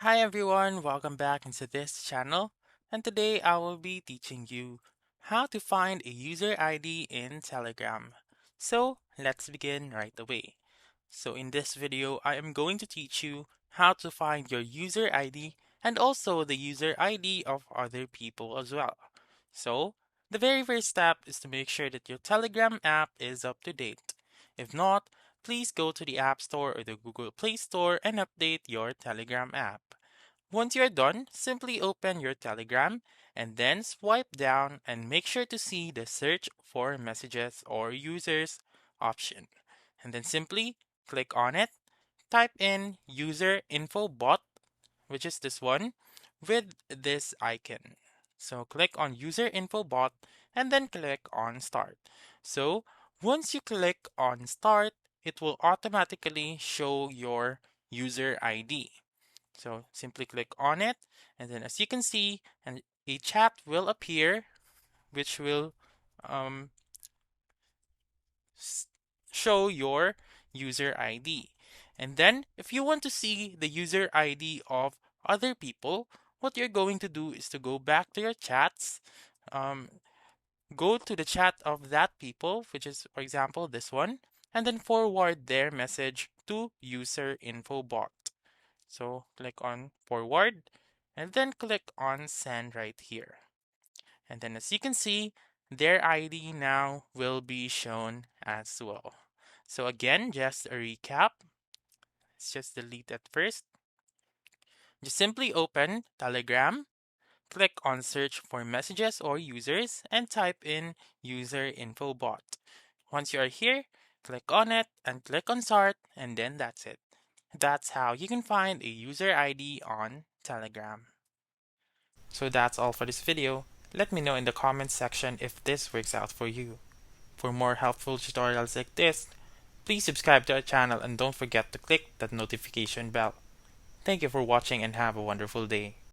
Hi everyone, welcome back into this channel. And today I will be teaching you how to find a user ID in Telegram. So let's begin right away. So in this video, I am going to teach you how to find your user ID and also the user ID of other people as well. So the very first step is to make sure that your Telegram app is up to date. If not, please go to the App Store or the Google Play Store and update your Telegram app. Once you're done, simply open your Telegram and then swipe down and make sure to see the search for messages or users option. And then simply click on it, type in user info bot, which is this one, with this icon. So click on user info bot and then click on start. So once you click on start, it will automatically show your user ID. So simply click on it, and then as you can see, a chat will appear, which will um, show your user ID. And then if you want to see the user ID of other people, what you're going to do is to go back to your chats, um, go to the chat of that people, which is, for example, this one, and then forward their message to user info bot. So click on forward and then click on send right here. And then as you can see, their ID now will be shown as well. So again, just a recap. Let's just delete that first. Just simply open Telegram, click on search for messages or users, and type in user info bot. Once you are here, click on it and click on start, and then that's it. That's how you can find a user ID on Telegram. So that's all for this video. Let me know in the comments section if this works out for you. For more helpful tutorials like this, please subscribe to our channel and don't forget to click that notification bell. Thank you for watching and have a wonderful day.